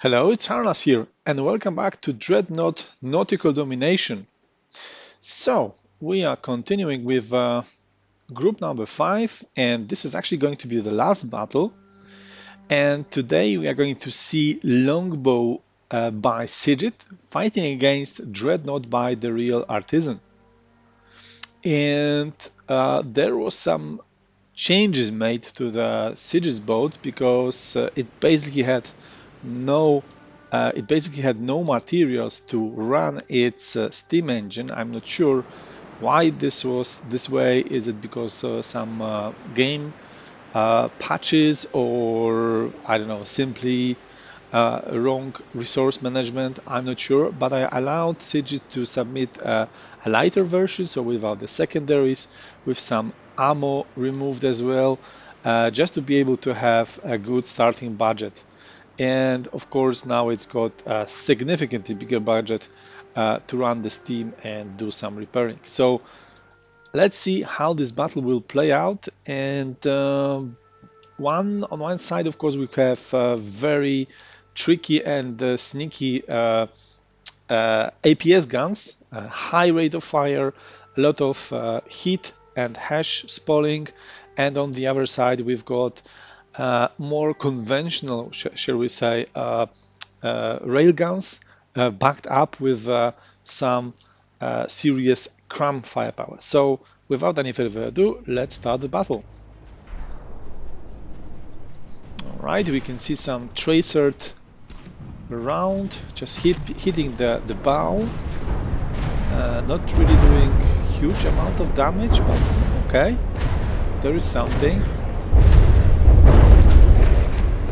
Hello, it's Harnas here, and welcome back to Dreadnought Nautical Domination. So, we are continuing with group number 5, and this is actually going to be the last battle. And today we are going to see Longboat by Sigit fighting against Dreadnought by the Real Artisan. And there was some changes made to the Sigit's boat because no it basically had no materials to run its steam engine. I'm not sure why this was this way. Is it because some game patches, or I don't know, simply wrong resource management? I'm not sure, but I allowed Sigit to submit a lighter version, so without the secondaries, with some ammo removed as well, just to be able to have a good starting budget. And of course, now it's got a significantly bigger budget to run the steam and do some repairing. So let's see how this battle will play out. And on one side, of course, we have very tricky and sneaky APS guns, high rate of fire, a lot of heat and hash spalling. And on the other side, we've got more conventional, shall we say, railguns backed up with some serious cram firepower. So, without any further ado, let's start the battle. All right, we can see some tracered around, just hitting the bow. Not really doing huge amount of damage, but okay, there is something.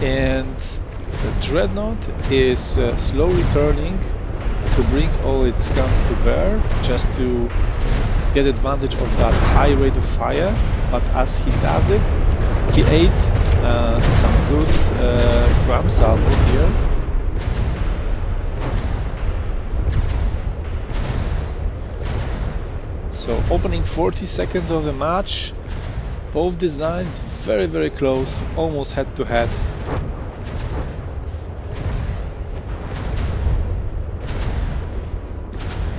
And the Dreadnought is slowly turning to bring all its guns to bear, just to get advantage of that high rate of fire. But as he does it, he ate some good cram salvo here. So opening 40 seconds of the match, both designs very close, almost head to head.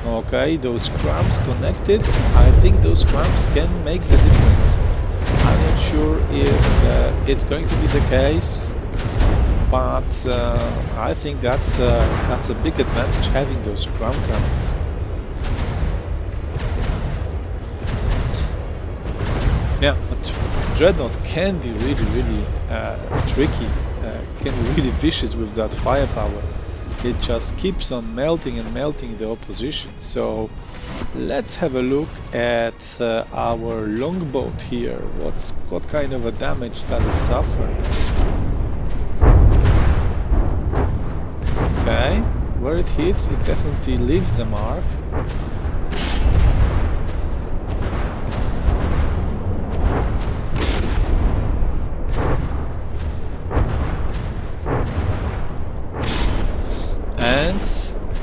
Okay, those cramps connected. I think those cramps can make the difference. I'm not sure if it's going to be the case, but I think that's a big advantage, having those cramps. Yeah, but Dreadnought can be really tricky, can be really vicious with that firepower. It just keeps on melting and melting the opposition. So let's have a look at our Longboat here. What kind of a damage does it suffer? Okay, where it hits, it definitely leaves a mark.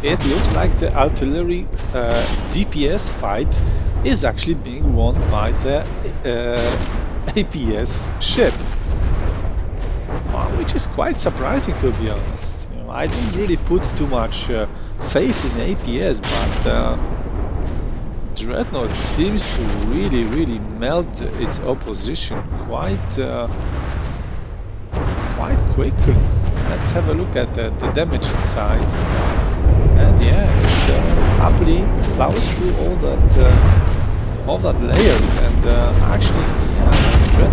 It looks like the artillery DPS fight is actually being won by the APS ship, which is quite surprising, to be honest. You know, I didn't really put too much faith in APS, but Dreadnought seems to really melt its opposition quite quickly. Let's have a look at the damage side. And yeah, it happily plows through all that layers. And actually, yeah,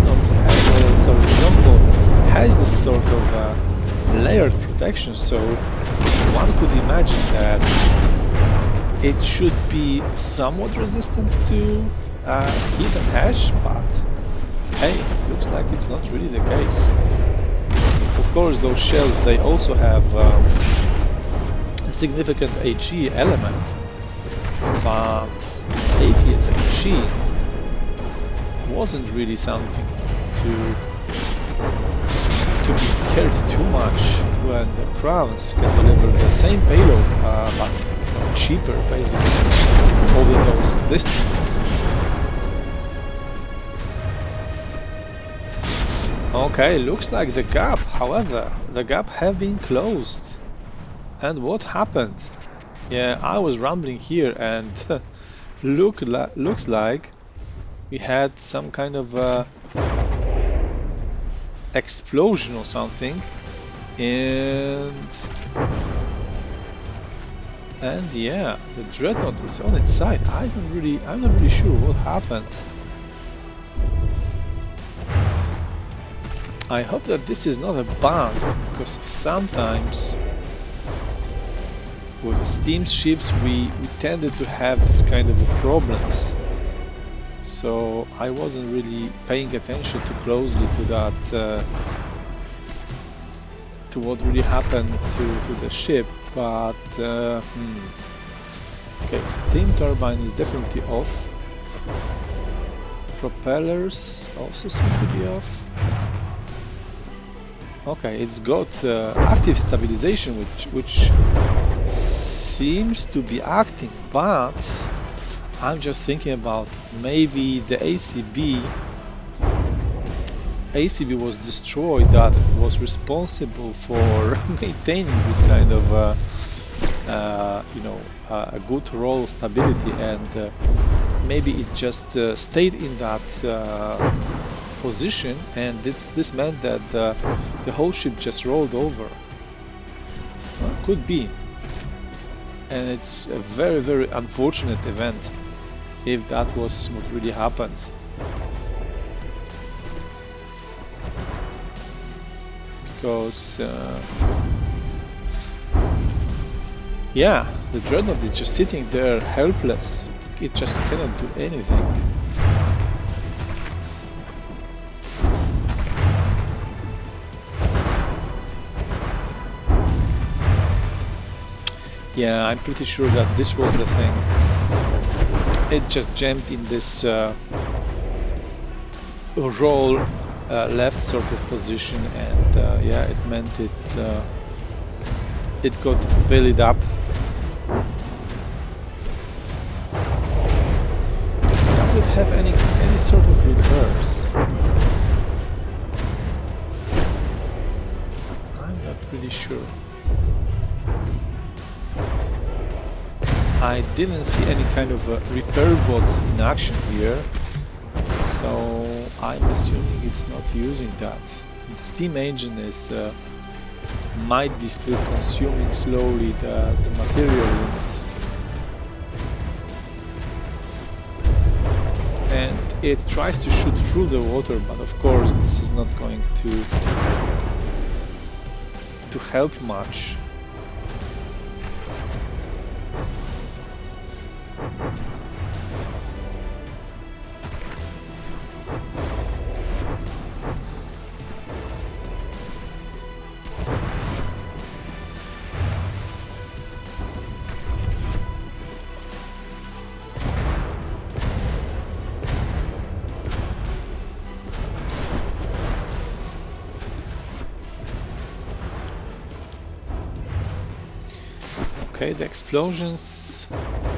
Longboat has this sort of layered protection. So one could imagine that it should be somewhat resistant to heat and hash, but hey, looks like it's not really the case. Of course, those shells, they also have a significant HE element, but APS HE wasn't really something to be scared too much when the crowns can deliver the same payload, but cheaper, basically, over those distances. Okay, looks like the gap. However, the gap have been closed. And what happened? Yeah, I was rambling here and looks like we had some kind of explosion or something. And yeah, the Dreadnought is on its side. I'm not really sure what happened. I hope that this is not a bug, because sometimes with steam ships we tended to have this kind of problems. So I wasn't really paying attention too closely to that, to what really happened to the ship, but okay, steam turbine is definitely off. Propellers also seem to be off. Okay, it's got active stabilization, which seems to be acting, but I'm just thinking about maybe the ACB was destroyed, that was responsible for maintaining this kind of a good roll stability, and maybe it just stayed in that position, and this meant that the whole ship just rolled over. Could be, and it's a very, very unfortunate event if that was what really happened. Because yeah, the Dreadnought is just sitting there helpless. It just cannot do anything. Yeah, I'm pretty sure that this was the thing. It just jammed in this roll left sort of position, and yeah, it meant it got bellied up. Does it have any sort of repairs? I'm not really sure. I didn't see any kind of repair bots in action here, so I'm assuming it's not using that. The steam engine is might be still consuming slowly the material unit, and it tries to shoot through the water, but of course this is not going to help much. Okay, the explosions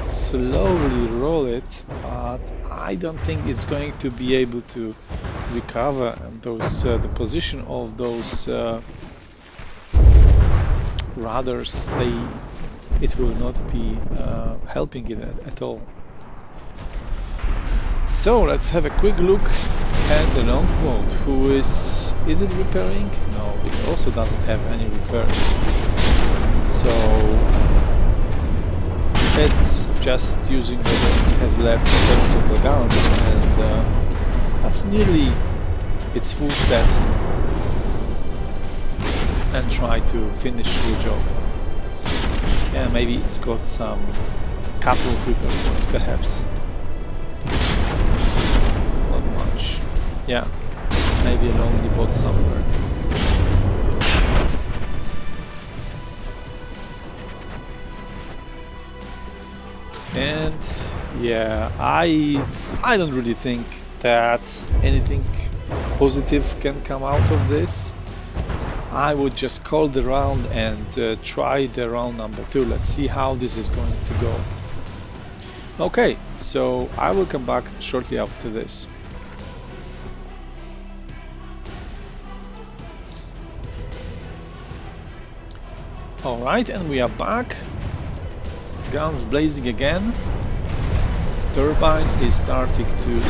slowly roll it, but I don't think it's going to be able to recover, and those the position of those rudders, it will not be helping it at all. So let's have a quick look at the Longboat. Who is it repairing? No, it also doesn't have any repairs. So it's just using what it has left in terms of the guns, and that's nearly its full set, and try to finish the job. Yeah, maybe it's got some couple of repair points, perhaps. Not much. Yeah, maybe along the boat somewhere. And yeah, I don't really think that anything positive can come out of this. I would just call the round and try the round number 2. Let's see how this is going to go. Okay, so I will come back shortly after this. Alright, and we are back. Guns blazing again. The turbine is starting to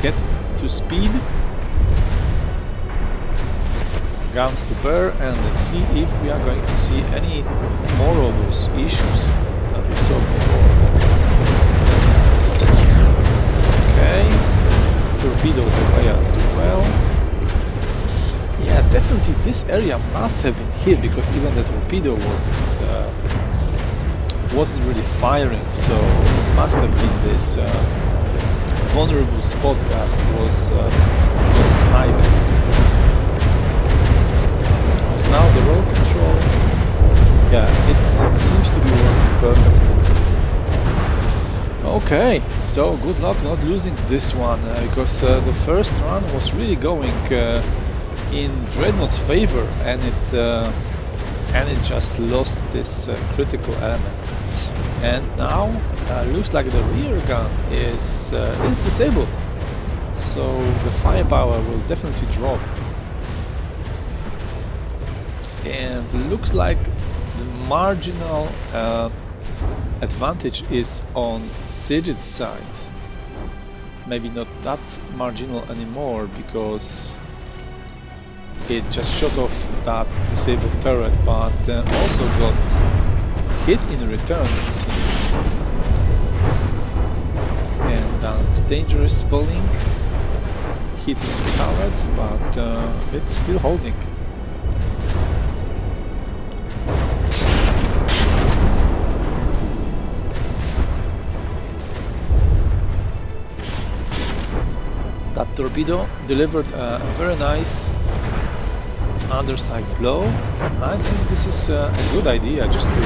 get to speed. Guns to bear, and let's see if we are going to see any more of those issues that we saw before. Okay, torpedoes away as well. Yeah, definitely this area must have been hit because even the torpedo wasn't really firing, so it must have been this vulnerable spot that was sniped. Because now the roll control, yeah, it seems to be working perfectly. Okay, so good luck not losing this one because the first run was really going in Dreadnought's favor, and it just lost this critical element. And now looks like the rear gun is disabled, so the firepower will definitely drop. And looks like the marginal advantage is on Sigid's side. Maybe not that marginal anymore because it just shot off that disabled turret, but also got hit in return, it seems. And that dangerous spalling hitting the turret, but it's still holding. That torpedo delivered a very nice underside blow. I think this is a good idea, just to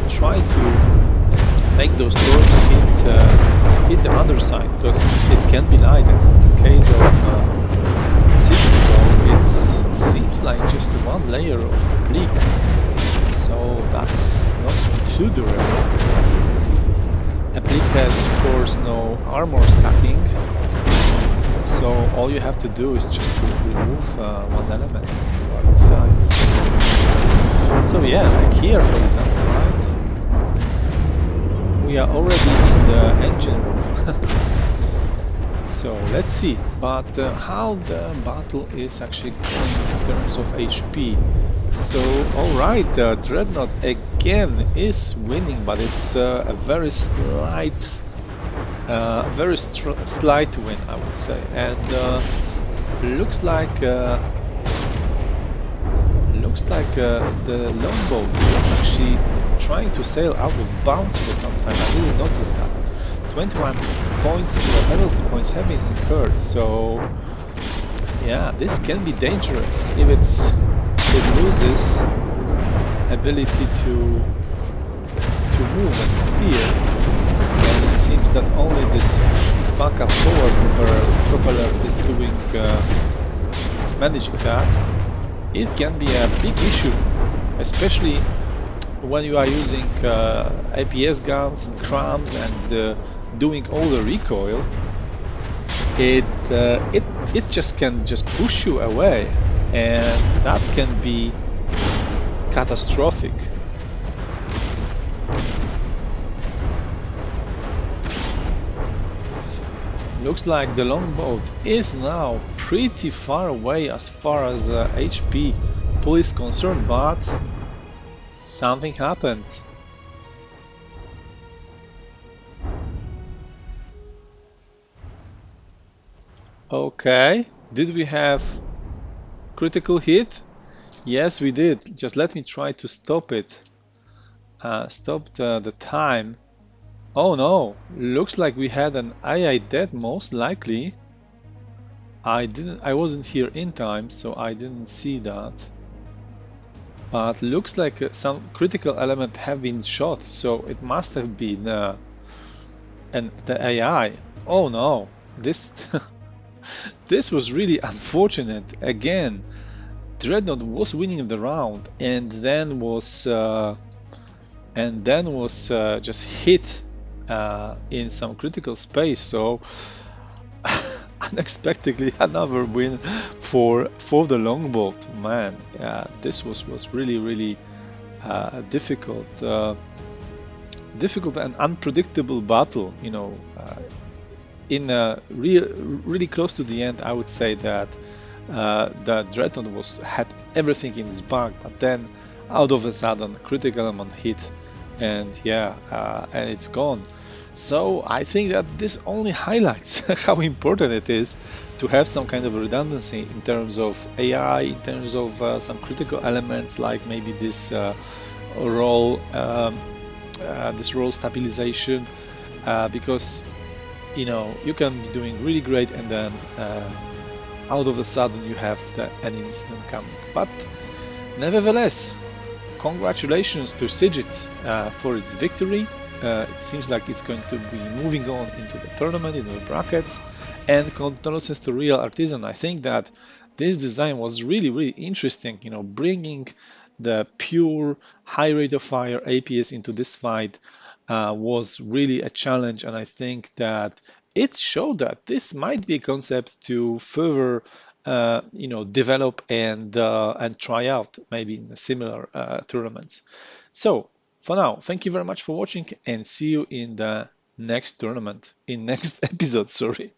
try to make those storms hit the underside, because it can be light. In the case of Sigid, though, it seems like just one layer of oblique, so that's not too durable. Oblique has, of course, no armor stacking, so all you have to do is just to remove one element on the sides. So yeah, like here for example, right? We are already in the engine room. So let's see, but how the battle is actually going in terms of HP. So alright, Dreadnought again is winning, but it's a very slight win, I would say, and looks like the Longboat was actually trying to sail out of bounds for some time. I didn't notice that. 21 points, penalty points have been incurred, so yeah, this can be dangerous if it loses ability to move and steer. And it seems that only this backup forward propeller is doing is managing that. It can be a big issue, especially when you are using APS guns and crams and doing all the recoil. It just can push you away, and that can be catastrophic. Looks like the Longboat is now pretty far away as far as HP pool is concerned, but something happened. Okay, did we have critical hit? Yes, we did. Just let me try to stop it. Stop the time. Oh no, looks like we had an AI dead, most likely. I wasn't here in time, so I didn't see that. But looks like some critical element have been shot, so it must have been the AI. Oh no, this this was really unfortunate. Again, Dreadnought was winning the round and then was just hit in some critical space. So unexpectedly another win for the Longboat. Man, this was really really difficult and unpredictable battle. In really close to the end, I would say that the Dreadnought was had everything in his bag, but then out of a sudden, critical element hit, and yeah, and it's gone. So I think that this only highlights how important it is to have some kind of redundancy in terms of AI, in terms of some critical elements like maybe role, this role stabilization, because you can be doing really great and then out of a sudden you have an incident coming. But nevertheless, congratulations to Sigit for its victory. It seems like it's going to be moving on into the tournament, into the brackets, and condolences to Real Artisan. I think that this design was really, really interesting. Bringing the pure high rate of fire APS into this fight was really a challenge, and I think that it showed that this might be a concept to further develop and try out maybe in similar tournaments. So for now, thank you very much for watching and see you in the next tournament, in next episode, sorry.